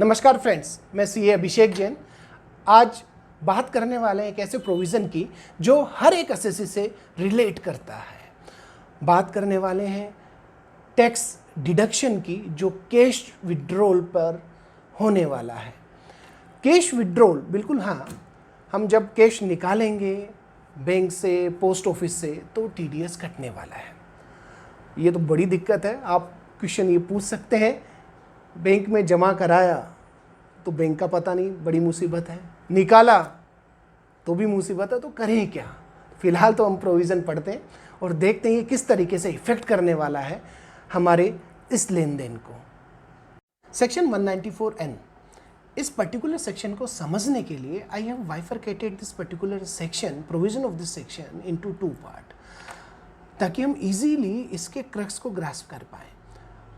नमस्कार फ्रेंड्स, मैं सीए अभिषेक जैन। आज बात करने वाले हैं एक ऐसे प्रोविज़न की जो हर एक एसएससी से रिलेट करता है। बात करने वाले हैं टैक्स डिडक्शन की जो कैश विड्रॉल पर होने वाला है। कैश विड्रॉल बिल्कुल हाँ, हम जब कैश निकालेंगे बैंक से, पोस्ट ऑफिस से, तो टीडीएस कटने वाला है। ये तो बड़ी दिक्कत है। आप क्वेश्चन ये पूछ सकते हैं, बैंक में जमा कराया तो बैंक का पता नहीं, बड़ी मुसीबत है, निकाला तो भी मुसीबत है, तो करें क्या। फिलहाल तो हम प्रोविज़न पढ़ते हैं और देखते हैं ये किस तरीके से इफेक्ट करने वाला है हमारे इस लेन देन को। सेक्शन 194N, इस पर्टिकुलर सेक्शन को समझने के लिए I have bifurcated this particular section, provision of this section into 2 part, ताकि हम इजीली इसके क्रक्स को ग्रास्प कर पाएँ।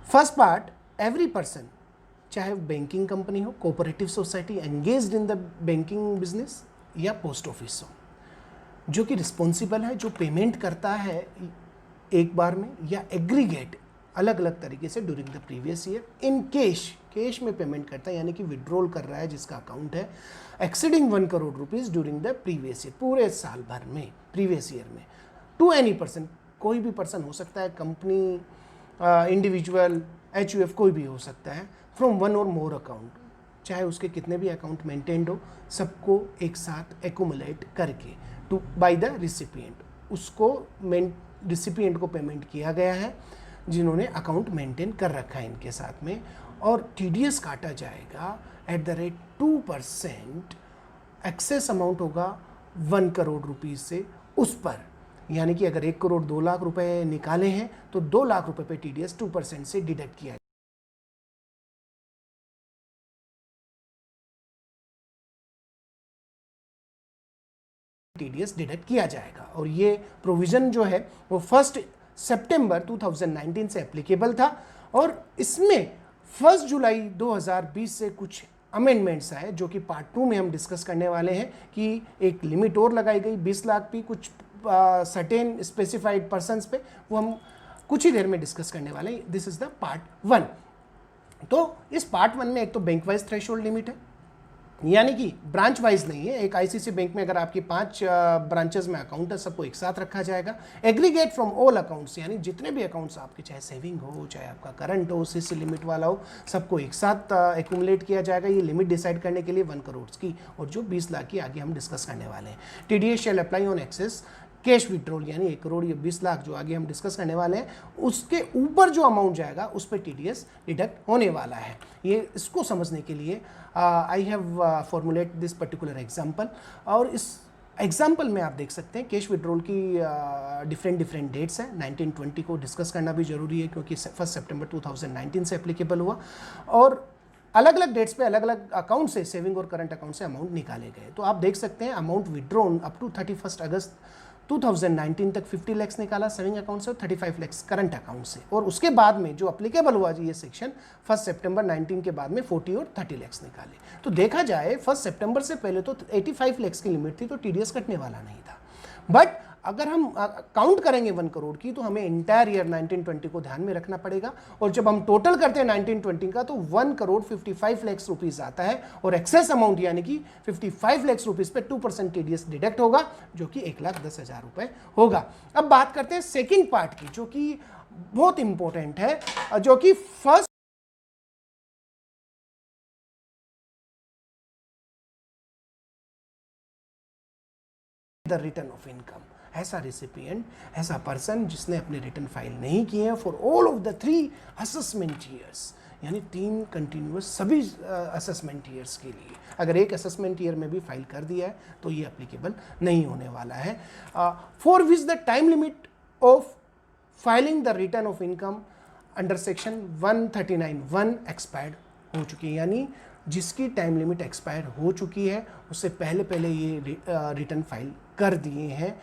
फर्स्ट पार्ट, एवरी पर्सन, चाहे बैंकिंग कंपनी हो, cooperative society engaged in the banking business, या पोस्ट ऑफिस हो, जो कि रिस्पॉन्सिबल है, जो पेमेंट करता है एक बार में या एग्रीगेट अलग अलग तरीके से during the previous year, in cash में पेमेंट करता है, यानी कि विड्रॉल कर रहा है जिसका अकाउंट है exceeding 1 crore rupees during the previous year, पूरे साल भर में, प्रीवियस ईयर में, टू एनी पर्सन, कोई भी पर्सन हो सकता है, कंपनी, इंडिविजुअल, HUF कोई भी हो सकता है, फ्रॉम 1 और मोर अकाउंट, चाहे उसके कितने भी अकाउंट मेंटेन्ड हो, सबको एक साथ एक्यूमुलेट करके टू बाय द रिसिपिएंट, उसको रिसिपिएंट को पेमेंट किया गया है जिन्होंने अकाउंट मेंटेन कर रखा है इनके साथ में, और टीडीएस काटा जाएगा at the rate 2%, excess amount होगा 1 करोड़ रुपीज़ से उस पर, यानी कि अगर 1 करोड़ 2 लाख रुपए निकाले हैं तो 2 लाख रुपए पे टीडीएस 2% से डिडक्ट किया टीडीएस डिडक्ट किया जाएगा। और ये प्रोविज़न जो है वो 1 सितंबर 2019 से एप्लीकेबल था, और इसमें 1 जुलाई 2020 से कुछ अमेंडमेंट्स आए जो कि पार्ट 2 में हम डिस्कस करने वाले हैं, कि एक लिमिट और लगाई गई 20 लाख भी कुछ सर्टेन स्पेसिफाइड पर्सन्स पे, वो हम कुछ ही देर में डिस्कस करने वाले हैं। This is the part 1। तो इस पार्ट 1 में एक तो बैंक वाइज थ्रेशोल्ड लिमिट है, यानी कि ब्रांच वाइज नहीं है। एक आईसीसी बैंक में अगर आपकी 5 ब्रांचेस में अकाउंट है, सबको एक साथ रखा जाएगा। एग्रीगेट फ्रॉम ऑल अकाउंट्स, यानी जितने भी अकाउंट्स आपके, चाहे सेविंग हो, चाहे आपका करंट हो, सीसी लिमिट वाला हो, सबको एक साथ एक्यूमुलेट किया जाएगा। ये लिमिट डिसाइड करने के लिए 1 करोड़ की, और जो 20 लाख की आगे हम डिस्कस करने वाले हैं। TDS shall apply on access cash withdrawal, यानी 1 करोड़ या 20 लाख जो आगे हम डिस्कस करने वाले हैं, उसके ऊपर जो अमाउंट जाएगा उस पर टीडीएस डिडक्ट होने वाला है। ये इसको समझने के लिए I have formulate this particular example, और इस एग्जाम्पल में आप देख सकते हैं कैश विड्रॉल की डिफरेंट डेट्स हैं। 1920 को डिस्कस करना भी जरूरी है क्योंकि 1 सितंबर 2019 से एप्लीकेबल हुआ, और अलग अलग डेट्स पे अलग अलग अकाउंट से, सेविंग और करंट अकाउंट से अमाउंट निकाले गए। तो आप देख सकते हैं अमाउंट विड्रॉन अप टू 31 अगस्त 2019 तक 50 लैक्स निकाला सेविंग अकाउंट से और 35 लैक्स करंट अकाउंट से, और उसके बाद में जो अप्लीकेबल हुआ ये सेक्शन 1 सितंबर 19 के बाद में 40 और 30 लैक्स निकाले। तो देखा जाए 1 सितंबर से पहले तो 85 लैक्स की लिमिट थी, तो टीडीएस कटने वाला नहीं था। बट अगर हम काउंट करेंगे 1 करोड़ की, तो हमें इंटायर ईयर 1920 को ध्यान में रखना पड़ेगा, और जब हम टोटल करते हैं 1920 का तो 1 करोड़ 55 लैक्स रुपीस आता है, और एक्सेस अमाउंट यानी कि 55 लैक्स रुपीस पे 2% टीडीएस डिडक्ट होगा, जो कि 1,10,000 रुपए होगा। अब बात करते हैं सेकेंड पार्ट की, जो कि बहुत इंपॉर्टेंट है, जो कि first the return of income. ऐसा रिसिपिएंट, ऐसा पर्सन जिसने अपने रिटर्न फाइल नहीं किए हैं for all of the 3 assessment years, यानी 3 कंटिन्यूअस सभी असेसमेंट ईयर्स के लिए। अगर एक असेसमेंट ईयर में भी फाइल कर दिया है तो ये एप्लीकेबल नहीं होने वाला है। For which the time limit of filing the return of income under section 139(1) expired हो चुकी है, यानी जिसकी टाइम लिमिट एक्सपायर हो चुकी है उससे पहले ये रिटर्न फाइल कर दिए हैं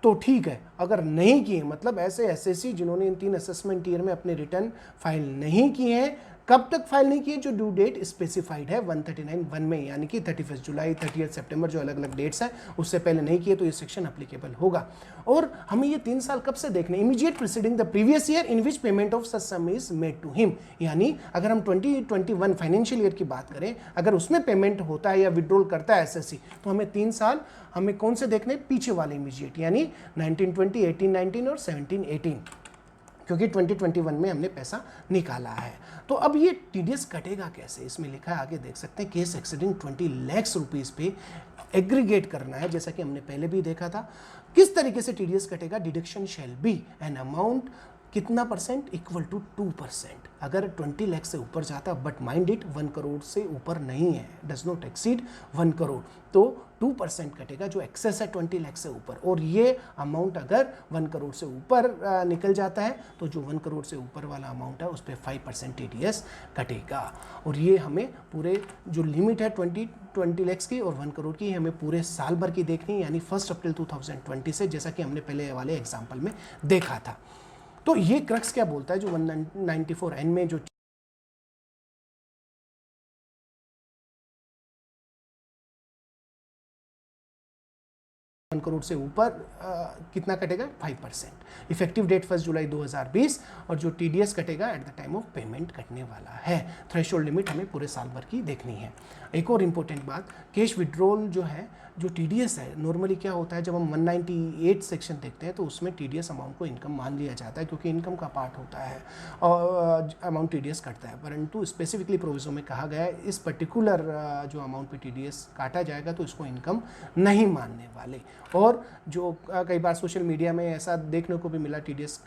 तो ठीक है। अगर नहीं किए, मतलब ऐसे एसएससी जिन्होंने इन 3 असेसमेंट ईयर में अपने रिटर्न फाइल नहीं किए हैं, कब तक फाइल नहीं किए, जो ड्यू डेट स्पेसिफाइड है 139(1) में, यानी कि 31 जुलाई 30 सितंबर, जो अलग अलग डेट्स हैं उससे पहले नहीं किए तो ये सेक्शन अप्लीकेबल होगा। और हमें ये 3 साल कब से देखने, immediate preceding the previous year in which payment of such sum is made to him, यानी अगर हम 2021 फाइनेंशियल ईयर की बात करें, अगर उसमें पेमेंट होता है या विड्रॉल करता है एसएससी, तो हमें 3 साल हमें कौन से देखने, पीछे वाले इमीडिएट, यानी 1920, 1819 और 1718, क्योंकि 2021 में हमने पैसा निकाला है। तो अब ये टीडीएस कटेगा कैसे, इसमें लिखा है, आगे देख सकते हैं, केस एक्सीडिंग 20 लाख रुपीज़ पे एग्रीगेट करना है, जैसा कि हमने पहले भी देखा था। किस तरीके से टीडीएस कटेगा, deduction shall be an amount, कितना परसेंट, इक्वल टू 2%। अगर 20 लाख से ऊपर जाता, बट माइंड इट 1 करोड़ से ऊपर नहीं है, डज नॉट एक्सीड 1 करोड़, तो 2% कटेगा जो एक्सेस है 20 लाख से ऊपर। और ये अमाउंट अगर 1 करोड़ से ऊपर निकल जाता है तो जो 1 करोड़ से ऊपर वाला अमाउंट है उस पर 5% टीडीएस कटेगा। और ये हमें पूरे जो लिमिट है 20 लाख की और 1 करोड़ की, हमें पूरे साल भर की देखनी, यानी 1 अप्रैल 2020 से, जैसा कि हमने पहले वाले एग्जाम्पल में देखा था। तो ये क्रक्स क्या बोलता है, जो 194(n) में जो 1 करोड़ से ऊपर कितना कटेगा, 5%। इफेक्टिव डेट 1 जुलाई 2020, और जो टीडीएस कटेगा at the time of payment कटने वाला है। थ्रेशोल्ड लिमिट हमें पूरे साल भर की देखनी है। एक और इम्पोर्टेंट बात, कैश विड्रॉल जो है, जो टीडीएस है, नॉर्मली क्या होता है, जब हम 198 सेक्शन देखते हैं तो उसमें टीडीएस अमाउंट को इनकम मान लिया जाता है, क्योंकि इनकम का पार्ट होता है और अमाउंट टीडीएस कटता है। परंतु स्पेसिफिकली प्रोविजन में कहा गया है, इस पर्टिकुलर जो अमाउंट पे टीडीएस काटा जाएगा तो इसको इनकम नहीं मानने वाले। और जो कई बार सोशल मीडिया में ऐसा देखने को भी मिला, टीडीएस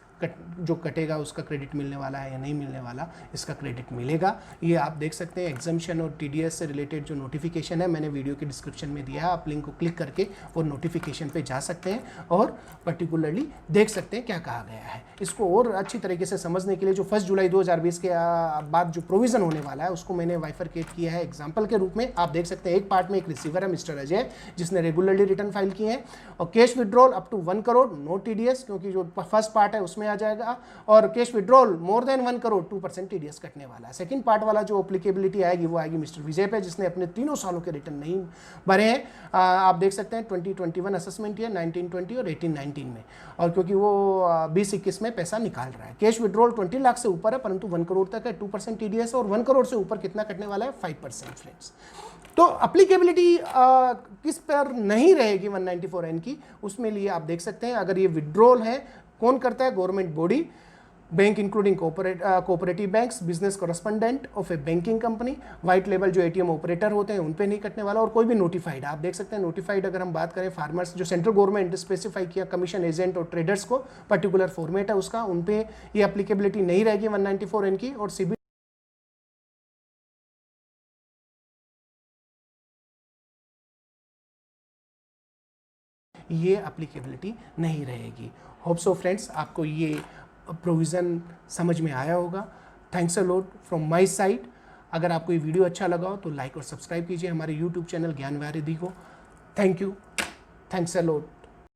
जो कटेगा उसका क्रेडिट मिलने वाला है या नहीं मिलने वाला, इसका क्रेडिट मिलेगा। ये आप देख सकते हैं, एग्जम्पशन और टीडीएस से रिलेटेड जो नोटिफिकेशन है मैंने वीडियो के डिस्क्रिप्शन में दिया है, आप लिंक को क्लिक करके वो नोटिफिकेशन पे जा सकते हैं और पर्टिकुलरली देख सकते हैं क्या कहा गया है। इसको और अच्छी तरीके से समझने के लिए जो 1 जुलाई 2020 के बाद जो प्रोविजन होने वाला है उसको मैंने वाइफरकेट किया है एग्जाम्पल के रूप में। आप देख सकते हैं, एक पार्ट में एक रिसीवर है मिस्टर अजय, जिसने रेगुलरली रिटर्न फाइल किए हैं, और cash withdrawal up to 1 crore no TDS, क्योंकि जो फर्स्ट पार्ट है उसमें आ जाएगा, और cash withdrawal more than 1 crore 2% TDS कटने वाला है। सेकंड पार्ट वाला जो एप्लीकेबिलिटी आएगी वो आएगी मिस्टर विजय पे, जिसने अपने 3 सालों के रिटर्न नहीं भरे हैं। आप देख सकते हैं 2021 असेसमेंट ईयर, 1920 और 1819 में, और क्योंकि वो 2021 में पैसा निकाल रहा है। कैश विड्रॉल 20 लाख से ऊपर है परंतु 1 करोड़ तक है, 2% टीडीएस, और 1 करोड़ से ऊपर कितना कटने वाला है, 5% फ्रेंड्स। तो अप्लीकेबिलिटी किस पर नहीं रहेगी 194(n) की, उसमें लिए आप देख सकते हैं, अगर ये विड्रॉल है कौन करता है, government body, bank including cooperative banks, business correspondent of A banking company, white level जो एटीएम ऑपरेटर होते हैं उन पे नहीं कटने वाला, और कोई भी नोटिफाइड। आप देख सकते हैं नोटिफाइड, अगर हम बात करें फार्मर्स, जो सेंट्रल गवर्नमेंट स्पेसिफाई किया कमीशन एजेंट और ट्रेडर्स को, पर्टिकुलर फॉर्मेट है उसका, उन पे ये एप्लीकेबिलिटी नहीं रहेगी 194(n) की। और सीबी ये एप्लीकेबिलिटी नहीं रहेगी। होप सो फ्रेंड्स आपको ये प्रोविज़न समझ में आया होगा। Thanks a lot from my side. अगर आपको ये वीडियो अच्छा लगा हो तो लाइक और सब्सक्राइब कीजिए हमारे यूट्यूब चैनल ज्ञान वारिधि को। Thank you, thanks a lot.